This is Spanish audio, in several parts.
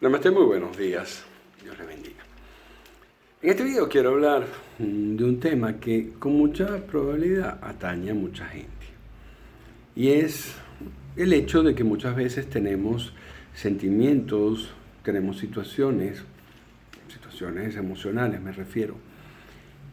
Namaste, muy buenos días. Dios les bendiga. En este video quiero hablar de un tema que con mucha probabilidad atañe a mucha gente. Y es el hecho de que muchas veces tenemos sentimientos, tenemos situaciones emocionales me refiero,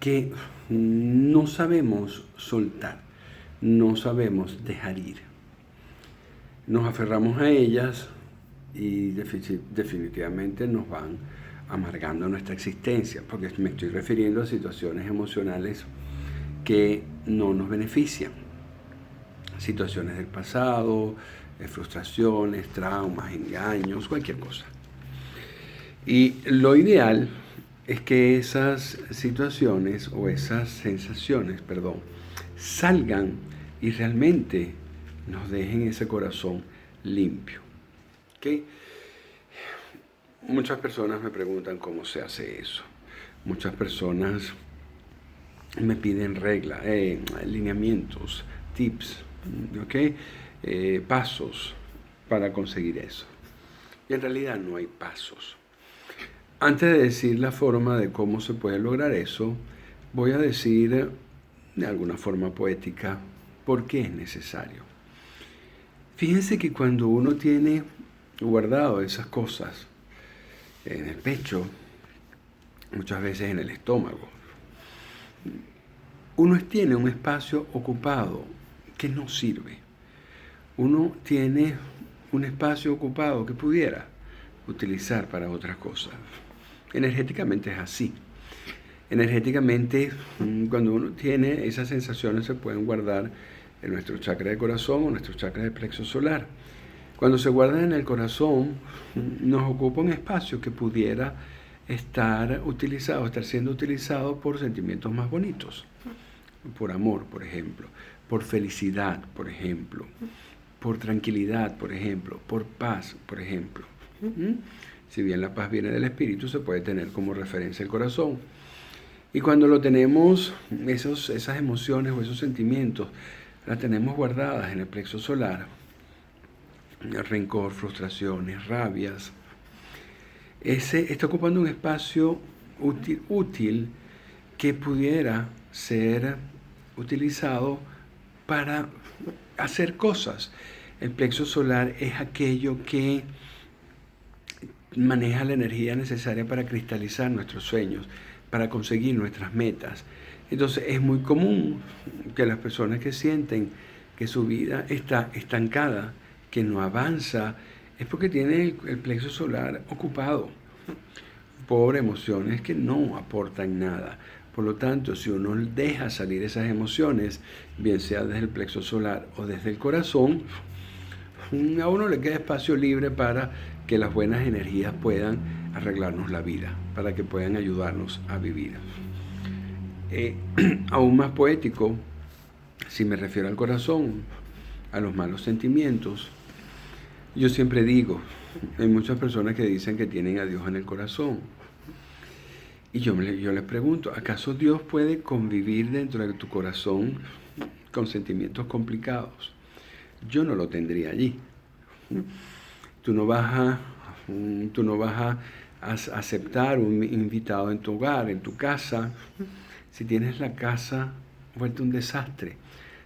que no sabemos soltar, no sabemos dejar ir. Nos aferramos a ellas y definitivamente nos van amargando nuestra existencia, porque me estoy refiriendo a situaciones emocionales que no nos benefician, situaciones del pasado, frustraciones, traumas, engaños, cualquier cosa. Y lo ideal es que esas situaciones o esas sensaciones, salgan y realmente nos dejen ese corazón limpio. ¿Okay? Muchas personas me preguntan cómo se hace eso. Muchas personas me piden reglas, lineamientos, tips, ¿okay? Pasos para conseguir eso. Y en realidad no hay pasos. Antes de decir la forma de cómo se puede lograr eso, voy a decir de alguna forma poética por qué es necesario. Fíjense que cuando uno tiene guardado esas cosas en el pecho, muchas veces en el estómago, uno tiene un espacio ocupado que no sirve. Uno tiene un espacio ocupado que pudiera utilizar para otras cosas. Energéticamente es así. Energéticamente, cuando uno tiene esas sensaciones, se pueden guardar en nuestro chakra de corazón o nuestro chakra de plexo solar. Cuando se guardan en el corazón, nos ocupa un espacio que pudiera estar siendo utilizado por sentimientos más bonitos. Por amor, por ejemplo. Por felicidad, por ejemplo. Por tranquilidad, por ejemplo. Por paz, por ejemplo. Si bien la paz viene del espíritu, se puede tener como referencia el corazón. Y cuando lo tenemos, esas emociones o esos sentimientos, las tenemos guardadas en el plexo solar, el rencor, frustraciones, rabias, está ocupando un espacio útil que pudiera ser utilizado para hacer cosas. El plexo solar es aquello que maneja la energía necesaria para cristalizar nuestros sueños, para conseguir nuestras metas. Entonces es muy común que las personas que sienten que su vida está estancada, que no avanza, es porque tienen el plexo solar ocupado por emociones que no aportan nada. Por lo tanto, si uno deja salir esas emociones, bien sea desde el plexo solar o desde el corazón, a uno le queda espacio libre para que las buenas energías puedan arreglarnos la vida, para que puedan ayudarnos a vivir. Aún más poético, si me refiero al corazón, a los malos sentimientos, yo siempre digo, hay muchas personas que dicen que tienen a Dios en el corazón. Y yo les pregunto, ¿acaso Dios puede convivir dentro de tu corazón con sentimientos complicados? Yo no lo tendría allí. Tú no vas a aceptar un invitado en tu hogar, en tu casa, si tienes la casa vuelta un desastre,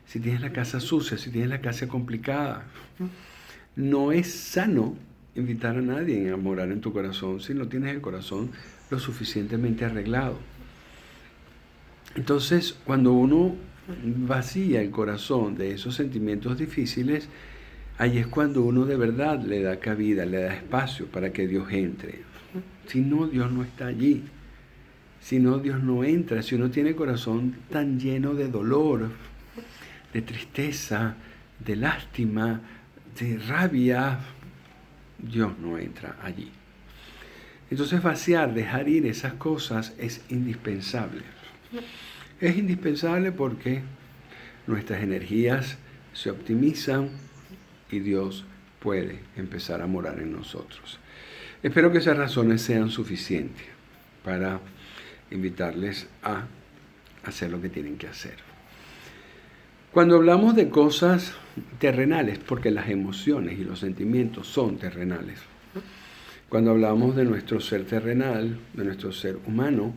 si tienes la casa sucia, si tienes la casa complicada. No es sano invitar a nadie a morar en tu corazón si no tienes el corazón lo suficientemente arreglado. Entonces, cuando uno vacía el corazón de esos sentimientos difíciles, ahí es cuando uno de verdad le da cabida, le da espacio para que Dios entre. Si no, Dios no está allí. Si no, Dios no entra. Si uno tiene el corazón tan lleno de dolor, de tristeza, de lástima, de rabia, Dios no entra allí. Entonces vaciar, dejar ir esas cosas es indispensable. Es indispensable porque nuestras energías se optimizan y Dios puede empezar a morar en nosotros. Espero que esas razones sean suficientes para invitarles a hacer lo que tienen que hacer. Cuando hablamos de cosas terrenales, porque las emociones y los sentimientos son terrenales, Cuando hablamos de nuestro ser terrenal, de nuestro ser humano,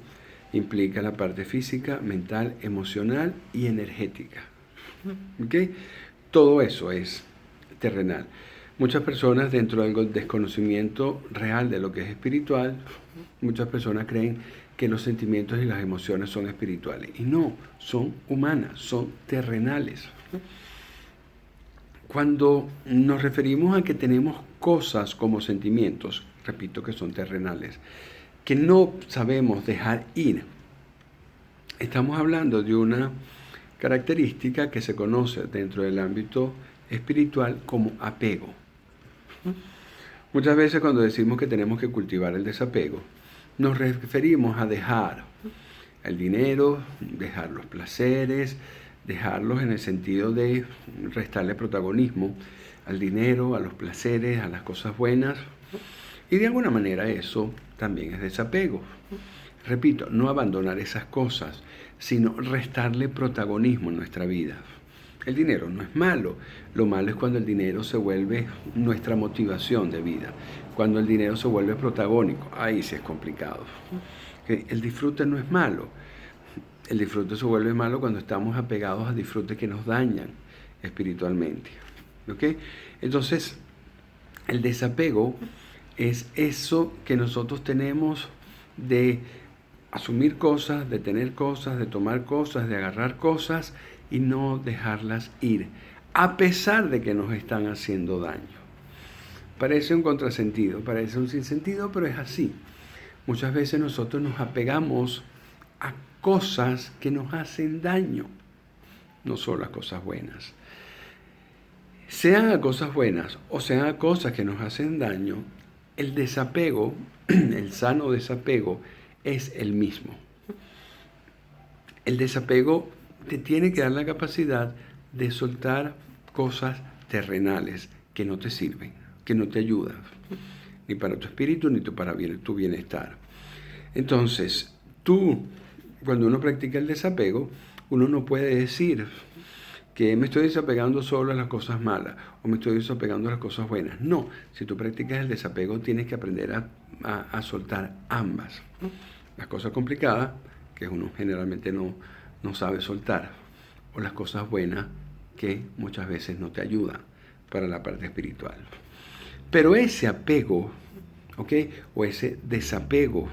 implica la parte física, mental, emocional y energética. ¿Okay? Todo eso es terrenal. Muchas personas, dentro del desconocimiento real de lo que es espiritual, muchas personas creen que los sentimientos y las emociones son espirituales. Y no, son humanas, son terrenales. Cuando nos referimos a que tenemos cosas como sentimientos, repito que son terrenales, que no sabemos dejar ir, estamos hablando de una característica que se conoce dentro del ámbito espiritual como apego. Muchas veces cuando decimos que tenemos que cultivar el desapego, nos referimos a dejar el dinero, dejar los placeres, dejarlos en el sentido de restarle protagonismo al dinero, a los placeres, a las cosas buenas. Y de alguna manera eso también es desapego. Repito, no abandonar esas cosas, sino restarle protagonismo en nuestra vida. El dinero no es malo, lo malo es cuando el dinero se vuelve nuestra motivación de vida, cuando el dinero se vuelve protagónico, ahí sí es complicado. El disfrute no es malo, el disfrute se vuelve malo cuando estamos apegados a disfrutes que nos dañan espiritualmente. ¿Okay? Entonces, el desapego es eso que nosotros tenemos de asumir cosas, de tener cosas, de tomar cosas, de agarrar cosas y no dejarlas ir, a pesar de que nos están haciendo daño. Parece un contrasentido, parece un sinsentido, pero es así. Muchas veces nosotros nos apegamos a cosas que nos hacen daño, no solo a cosas buenas. Sean a cosas buenas o sean a cosas que nos hacen daño, el desapego, el sano desapego, es el mismo. El desapego te tiene que dar la capacidad de soltar cosas terrenales que no te sirven, que no te ayudan, ni para tu espíritu ni para tu bienestar. Entonces, cuando uno practica el desapego, uno no puede decir que me estoy desapegando solo a las cosas malas o me estoy desapegando a las cosas buenas. No, si tú practicas el desapego tienes que aprender a soltar ambas. Las cosas complicadas, que uno generalmente no sabe soltar, o las cosas buenas que muchas veces no te ayudan para la parte espiritual. Pero ese apego, o ese desapego,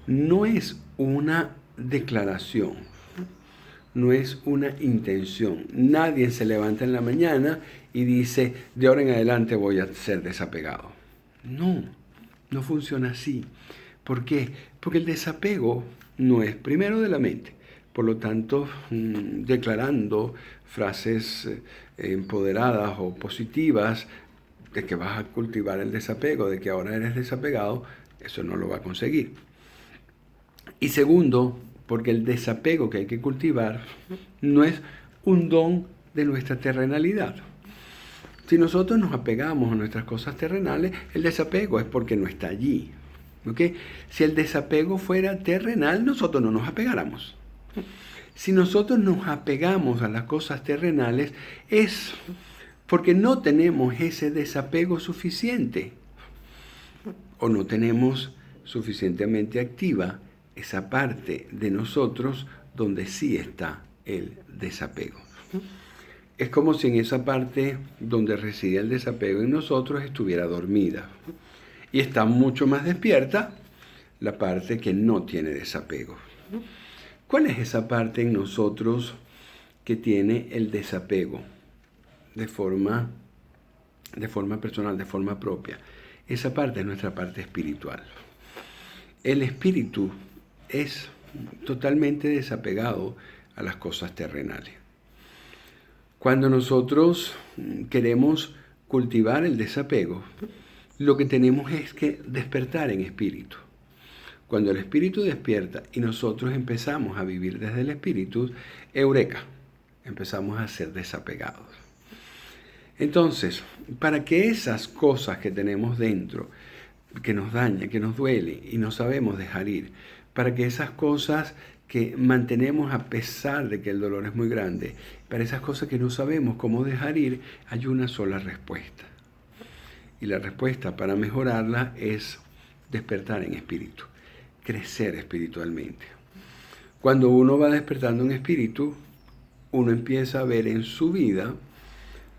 no es una declaración, no es una intención. Nadie se levanta en la mañana y dice, de ahora en adelante voy a ser desapegado. No funciona así. ¿Por qué? Porque el desapego no es primero de la mente. Por lo tanto, declarando frases empoderadas o positivas de que vas a cultivar el desapego, de que ahora eres desapegado, eso no lo va a conseguir. Y segundo, porque el desapego que hay que cultivar no es un don de nuestra terrenalidad. Si nosotros nos apegamos a nuestras cosas terrenales, el desapego es porque no está allí. ¿Okay? Si el desapego fuera terrenal, nosotros no nos apegáramos. Si nosotros nos apegamos a las cosas terrenales, es porque no tenemos ese desapego suficiente o no tenemos suficientemente activa esa parte de nosotros donde sí está el desapego. Es como si en esa parte donde reside el desapego en nosotros estuviera dormida. Y está mucho más despierta la parte que no tiene desapego. ¿Cuál es esa parte en nosotros que tiene el desapego de forma personal, de forma propia? Esa parte es nuestra parte espiritual. El espíritu es totalmente desapegado a las cosas terrenales. Cuando nosotros queremos cultivar el desapego, lo que tenemos es que despertar en espíritu. Cuando el espíritu despierta y nosotros empezamos a vivir desde el espíritu, eureka, empezamos a ser desapegados. Entonces, para que esas cosas que tenemos dentro, que nos dañan, que nos duele y no sabemos dejar ir, para que esas cosas que mantenemos a pesar de que el dolor es muy grande, para esas cosas que no sabemos cómo dejar ir, hay una sola respuesta. Y la respuesta para mejorarla es despertar en espíritu, crecer espiritualmente. Cuando uno va despertando en espíritu, uno empieza a ver en su vida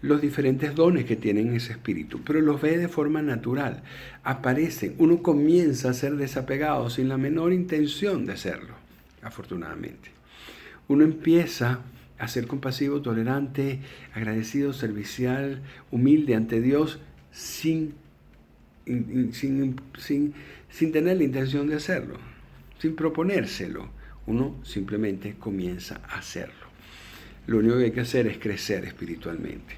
los diferentes dones que tienen ese espíritu, pero los ve de forma natural, aparecen, uno comienza a ser desapegado sin la menor intención de hacerlo, afortunadamente. Uno empieza a ser compasivo, tolerante, agradecido, servicial, humilde ante Dios, sin tener la intención de hacerlo, sin proponérselo. Uno simplemente comienza a hacerlo. Lo único que hay que hacer es crecer espiritualmente.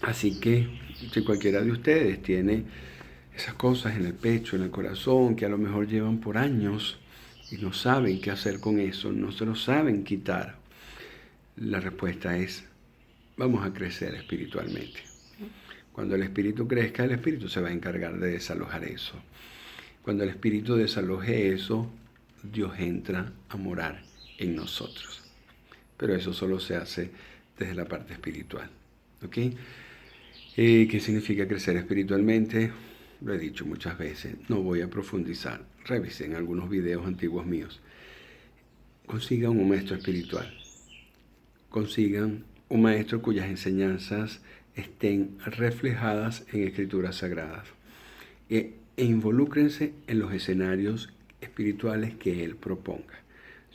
Así que si cualquiera de ustedes tiene esas cosas en el pecho, en el corazón, que a lo mejor llevan por años y no saben qué hacer con eso, no se lo saben quitar, la respuesta es: vamos a crecer espiritualmente. Cuando el espíritu crezca, el espíritu se va a encargar de desalojar eso. Cuando el espíritu desaloje eso, Dios entra a morar en nosotros. Pero eso solo se hace desde la parte espiritual. ¿Ok? ¿Qué significa crecer espiritualmente? Lo he dicho muchas veces, no voy a profundizar. Revisen algunos videos antiguos míos. Consigan un maestro espiritual. Consigan un maestro cuyas enseñanzas estén reflejadas en escrituras sagradas. E involúcrense en los escenarios espirituales que Él proponga.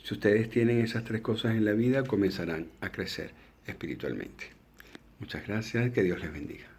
Si ustedes tienen esas tres cosas en la vida, comenzarán a crecer espiritualmente. Muchas gracias, que Dios les bendiga.